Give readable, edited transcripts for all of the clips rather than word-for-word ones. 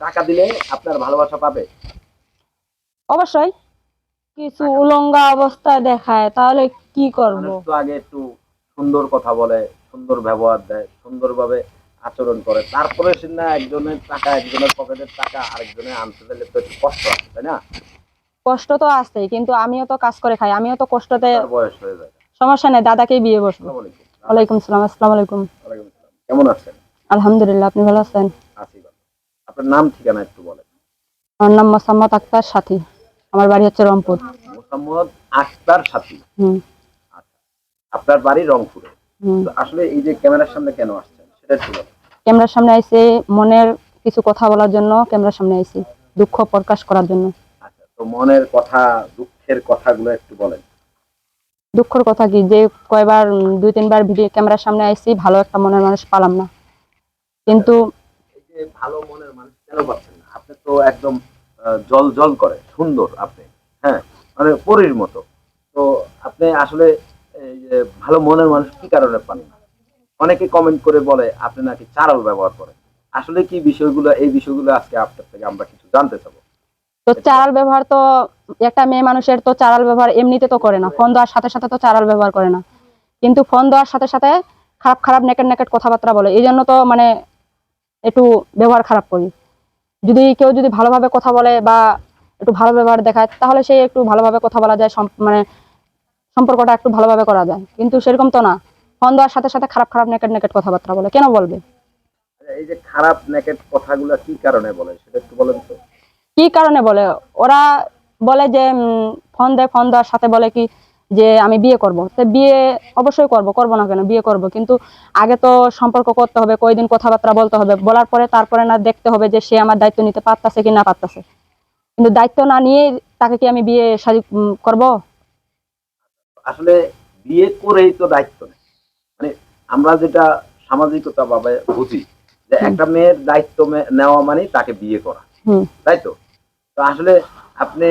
টাকা দিলে আপনার ভালোবাসা পাবে? অবশ্যই। কিছু টাকা উলঙ্গা অবস্থায় দেখায় তাহলে কি করব? মানুষ তো আগে একটু সুন্দর কথা বলে, সুন্দর ব্যবহার দেয়, সুন্দরভাবে আচরণ করে। তারপরে সে না একজনের টাকা, একজনের পকেটের টাকা আরেকজনের আনতে গেলে তো একটু কষ্ট আছে, তাই না? কষ্ট তো আছেই, কিন্তু আমিও তো কাজ করে খাই, আমিও তো কষ্টতে। দাদার বয়স হয়ে যায়। সমস্যা নেই, দাদাকেই বিয়ে বসবো। আসসালামু আলাইকুম। দাদা, ওয়ালাইকুম সালাম। আসসালামু আলাইকুম। ওয়ালাইকুম আসসালাম। কেমন আছেন? আলহামদুলিল্লাহ, আপনি ভালো আছেন? আছি ভালো। আপনার নাম ঠিকানা একটু বলেন। আমার নাম মোসাম্মদ আক্তার সাথী। আমার বাড়ি হচ্ছে রংপুর। মোসাম্মদ আক্তার সাথী। হুম। আচ্ছা। আপনার বাড়ি রংপুরে। হুম। তো আসলে এই যে ক্যামেরার সামনে কেন আসছেন সেটা একটু বলেন। ক্যামেরার সামনে আইছি মনের কিছু কথা বলার জন্য, ক্যামেরার সামনে আইছি দুঃখ প্রকাশ করার জন্য। আচ্ছা, তো মনের কথা, দুঃখের কথাগুলো একটু বলেন। দুঃখের কথা কি, যে কয়বার দুই তিনবার ভিডিও ক্যামেরার সামনে আইছি, ভালো একটা মনের মানুষ পালাম না। আচ্ছা, কিন্তু তো এই যে ভালো মনের মানুষ কেন পাচ্ছেন না? আপনি তো একদম জল জল করে সুন্দর আপনি। হ্যাঁ, মানে পরীর মতো। তো আপনি আসলে এই যে ভালো মনের মানুষ কি কারণে পান না? অনেকে কমেন্ট করে বলে আপনি নাকি চারাল ব্যবহার করেন। আসলে কি বিষয়গুলো, এই বিষয়গুলো আজকে আপনার থেকে আমরা কিছু জানতে চাবো। তো একটু চারাল বলেন। ব্যবহার তো একটা মেয়ে মানুষের তো চারাল ব্যবহার এমনিতে তো করে না, ফোন দেওয়ার সাথে সাথে তো চারাল ব্যবহার করে না। কিন্তু ফোন দেওয়ার সাথে সাথে খারাপ খারাপ নেকেট নেকেট কথাবার্তা বলে, এই জন্য তো মানে একটু ব্যবহার খারাপ করি। যদি কেউ যদি ভালোভাবে কথা বলে বা একটু ভালো ব্যবহার দেখায়, তাহলে সে একটু ভালোভাবে কথা বলা যায়, মানে সম্পর্কটা একটু ভালোভাবে করা যায়। কিন্তু সেরকম তো না, ফোন দেওয়ার সাথে সাথে খারাপ খারাপ নেকেট নেকেট কথাবার্তা বলে, কেন বলবে? এই যে খারাপ নেকেট কথাগুলো কি কারণে বলে সেটা একটু বলেন তো। কি কারণে বলে? ওরা বলে যে ফোন দেয়, ফোন দেওয়ার সাথে বলে কি যে আমি বিয়ে করব। তো বিয়ে অবশ্যই করব, করব না কেন, বিয়ে করব। কিন্তু আগে তো সম্পর্ক করতে হবে, কয়দিন কথাবার্তা বলতে হবে, বলার পরে তারপরে না দেখতে হবে যে সে আমার দায়িত্ব নিতে পারতেছে কি না পারতেছে। কিন্তু দায়িত্ব না নিয়ে তাকে কি আমি বিয়ে শাদী করব? আসলে বিয়ে করেই তো দায়িত্ব নেই। মানে আমরা যেটা সামাজিকতা ভাবে বুঝি যে হুম। একটা মেয়ের দায়িত্ব নেওয়া মানে তাকে বিয়ে করা, হুম। তাই তো? তো আসলে আপনি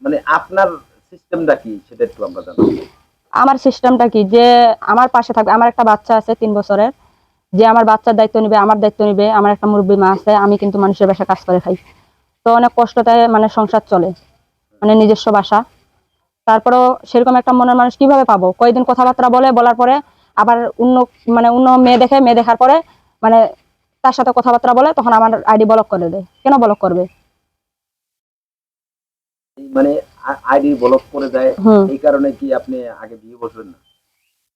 মানে আপনার সিস্টেমটা কি সেটা একটু আমরা জানতে চাই। আমার সিস্টেমটা কি, যে আমার পাশে থাকবে। আমার একটা বাচ্চা আছে 3 বছরের, যে আমার বাচ্চার দায়িত্ব নিবে, আমার দায়িত্ব নিবে। আমার একটা মুরব্বী মা আছে, আমি কিন্তু মানুষের বাসায় কাজ করে খাই। তো অনেক কষ্টতে মানে সংসার চলে, মানে নিজস্ব বাসা। তারপরেও সেরকম একটা মনের মানুষ কিভাবে পাবো? কয়েকদিন কথাবার্তা বলে, বলার পরে আবার অন্য মেয়ে দেখে, মেয়ে দেখার পরে মানে তার সাথে কথাবার্তা বলে, তখন আমার আইডি ব্লক করে দেয়। কেন ব্লক করবে? মানে আইডি ব্লক করে দেয়। হুম। এই কারণে কি আপনি আগে বিয়ে বসবেন না?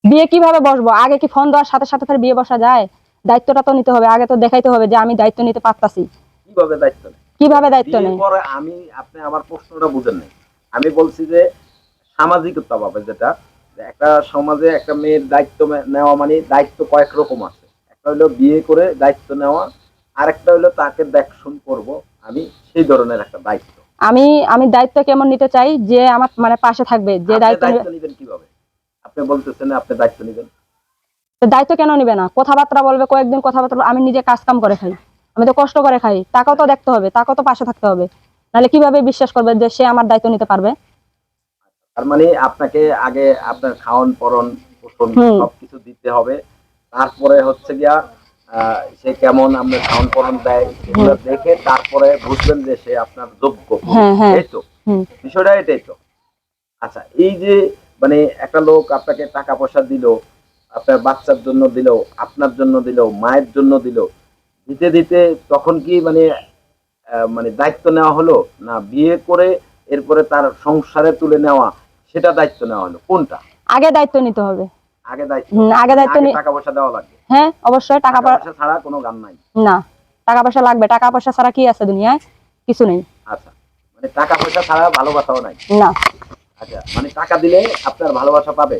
বিয়ে কিভাবে বসবো? আগে কি ফোন দেওয়ার সাথে সাথে তার বিয়ে বসা যায়? দায়িত্বটা তো নিতে হবে, আগে তো দেখাইতে হবে যে আমি দায়িত্ব নিতে পারতাছি। কিভাবে দায়িত্ব নেয়? কিভাবে দায়িত্ব বিয়ের নেই? পরে আপনি আমার প্রশ্নটা বুঝেন নাই। আমি বলছি যে সামাজিকতা ভাবে যেটা, যে একটা সমাজে একটা মেয়ের দায়িত্ব নেওয়া মানে দায়িত্ব কয়েক রকম আছে। একটা হলো বিয়ে করে দায়িত্ব নেওয়া, আরেকটা হলো তাকে দেখশন করব আমি, সেই ধরনের একটা দায়িত্ব। আমি আমি দায়িত্ব কেমন নিতে চাই, যে আমার মানে পাশে থাকবে, যে আপনি দায়িত্ব দায়িত্ব নেবে। নিবেন কিভাবে? আপনি বলতেছেন আপনি দায়িত্ব নিবেন। তো দায়িত্ব কেন নিবে না? কথাবার্তা বলবে, কয়েকদিন কথাবার্তা আমি নিজে কাজ কাম করে খাই, আমি তো কষ্ট করে খাই, টাকাও তো দেখতে হবে, টাকাও তো পাশে থাকতে হবে। নাহলে কিভাবে বিশ্বাস করবে যে সে আমার দায়িত্ব নিতে পারবে? তার মানে আপনাকে আগে আপনার খাওন পরন পোষণ হুম। সবকিছু দিতে হবে। তারপরে হচ্ছে গিয়া সে কেমন আপনার খাওন পরন দেয় সেগুলো হুম। দেখে তারপরে বুঝবেন যে সে আপনার যোগ্য পুরুষ, হ্যাঁ, হ্যাঁ। এই তো? হুম। বিষয়টা এটাই তো। আচ্ছা, এই যে মানে একটা লোক আপনাকে টাকা পয়সা দিল, আপনার বাচ্চার জন্য দিল, আপনার জন্য দিল, মায়ের জন্য দিল, দিতে দিতে তখন কি মানে মানে দায়িত্ব নেওয়া হলো, না বিয়ে করে এরপরে তার সংসারে তুলে নেওয়া সেটা দায়িত্ব নেওয়া হলো, কোনটা? আগে দায়িত্ব নিতে হবে। আগে দায়িত্ব, আগে মানে দায়িত্ব আগে টাকা পয়সা দেওয়া লাগবে। হ্যাঁ, অবশ্যই টাকা টাকা পয়সা ছাড়া কোনো গান নাই। না, টাকা পয়সা লাগবে। টাকা পয়সা ছাড়া কি আছে দুনিয়ায়? কিছু নেই। আচ্ছা, মানে টাকা পয়সা ছাড়া ভালোবাসাও নাই। না। আচ্ছা, মানে টাকা দিলে আপনার ভালোবাসা পাবে,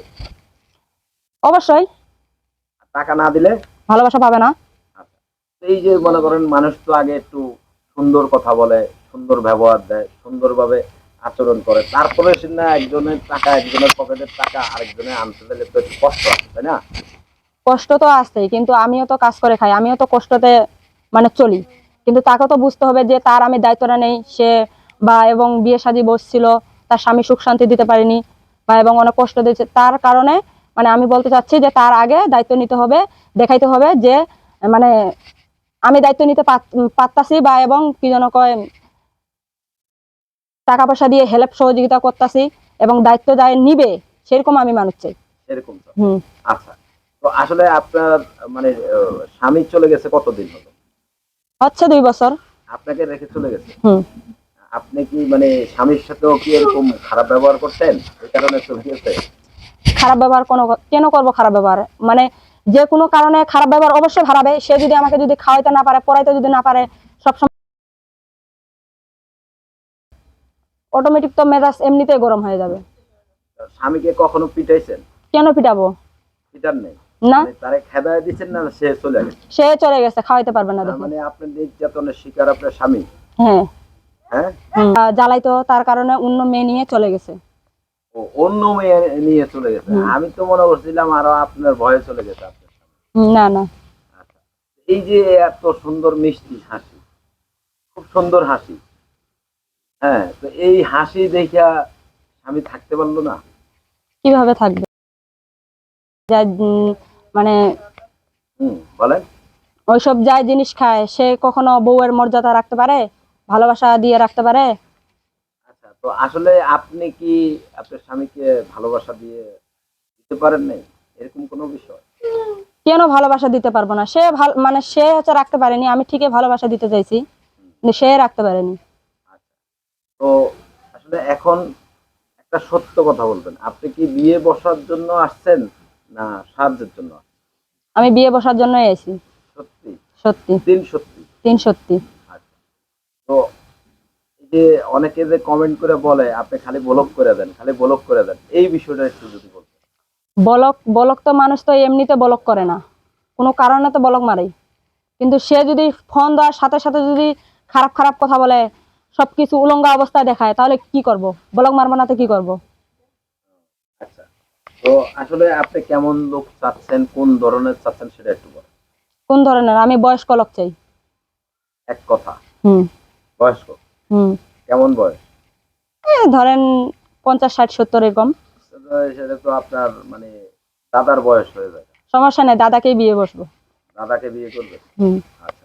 অবশ্যই। আর টাকা না দিলে? ভালোবাসা পাবে না। আচ্ছা, এই যে মনে করেন মানুষ তো আগে একটু সুন্দর কথা বলে, সুন্দর ব্যবহার দেয়, সুন্দরভাবে আচরণ করে, তারপরে সে না একজনের টাকা, একজনের পকেটের টাকা আরেকজনের আনতে গেলে তো একটু কষ্ট আছে, তাই না? কষ্ট তো আছেই, কিন্তু আমিও তো কাজ করে খাই, আমিও তো কষ্টতে মানে চলি। কিন্তু তাকে তো বুঝতে হবে যে তার আমি দায়িত্বটা নেই। সে বা এবং বিয়ে শাদী বসছিল, তার স্বামী সুখ শান্তি দিতে পারেনি, বা এবং অনেক কষ্ট দিয়েছে, তার কারণে মানে আমি বলতে চাচ্ছি যে তার আগে দায়িত্ব নিতে হবে, দেখাইতে হবে যে মানে আমি দায়িত্ব নিতে পারতাছি, বা এবং কি যেন কয়, টাকা পয়সা দিয়ে হেল্প সহযোগিতা করতাছি, এবং দায়িত্ব যায় নিবে, সেরকম আমি মানুষ চাই। এরকম তো। হুম। আচ্ছা, তো আসলে আপনার মানে স্বামী চলে গেছে কতদিন হলো? হচ্ছে 2 বছর। আপনাকে রেখে চলে গেছে? হুম। আপনি কি মানে স্বামীর সাথেও কি এরকম খারাপ ব্যবহার করতেন, এই কারণে চলে গেছে? খারাপ ব্যবহার কেন করব? খারাপ ব্যবহার মানে যে কোনো কারণে খারাপ ব্যবহার অবশ্যই হারাবে। সে যদি আমাকে যদি খাওয়াইতে না পারে, পড়াইতে যদি না পারে, সবসময় অটোমেটিক তো মেজাজ এমনিতেই গরম হয়ে যাবে। স্বামীকে কখনো পিটাইছেন? কেন পিটাবো? পিটার নেই? না, মানে তারে খেদায় দিচ্ছেন না সে চলে গেছে? সে চলে গেছে, খাওয়াইতে পারবে না তার দেখে। মানে আপনার নির্যাতনের শিকার আপনার স্বামী? হ্যাঁ। হ্যাঁ। জ্বালাইতো, তার কারণে অন্য মেয়ে নিয়ে চলে গেছে। ও অন্য মেয়ে নিয়ে চলে গেছে? হুম। আমি তো মনে করছিলাম আরো আপনার ভয়ে চলে গেছে আপনার স্বামী। না না। আচ্ছা, এই যে এত সুন্দর মিষ্টি হাসি, খুব সুন্দর হাসি, হ্যাঁ, তো এই হাসি দেখা স্বামী থাকতে পারলো না? কিভাবে থাকবে? যা মানে বলেন। ওইসব যাই জিনিস খায়, সে কখনো বউয়ের মর্যাদা রাখতে পারে, ভালোবাসা দিয়ে রাখতে পারে? আচ্ছা, তো আসলে আপনি কি আপনার স্বামীকে ভালোবাসা দিয়ে দিতে পারেন নাই, এরকম কোনো বিষয়? কেন ভালোবাসা দিতে পারবো না? সে মানে সে হচ্ছে রাখতে পারেনি, আমি ঠিকই ভালোবাসা দিতে চাইছি, কিন্তু সে রাখতে পারেনি। আচ্ছা, তো আসলে এখন একটা সত্য কথা বলবেন, আপনি কি বিয়ে বসার জন্য আসছেন না সাহায্যের জন্য? আমি বিয়ে বসার জন্য এসেছি। সত্যি? সত্যি। দিন সত্যি? সত্যি। আচ্ছা, তো এই যে অনেকে যে কমেন্ট করে বলে আপনি খালি ব্লক করে দেন, খালি ব্লক করে দেন, এই বিষয়টা একটু যদি বলতেন। বলক বলক তো মানুষ তো এমনিতে বলক করে না, কোনো কারণে তো বলক মারে। কিন্তু সে যদি ফোন দেওয়ার সাথে সাথে যদি খারাপ খারাপ কথা বলে, সবকিছু উলঙ্গ অবস্থায় দেখায়, তাহলে কি করব? ব্লক মারবো না তো কি করব? আচ্ছা, তো আসলে আপনি কেমন লোক চাচ্ছেন, কোন ধরনের চাচ্ছেন সেটা একটু বলেন। কোন ধরনের? আমি বয়স্ক লোক চাই। এক কথা। হুম। বয়স্ক? হুম। কেমন বয়স? ধরেন 50, 60, 70 এরকম। সেটা তো আপনার মানে দাদার বয়স হয়ে যায়। সমস্যা নেই, দাদাকেই বিয়ে বসবো। দাদাকে বিয়ে করবে? হুম। আচ্ছা।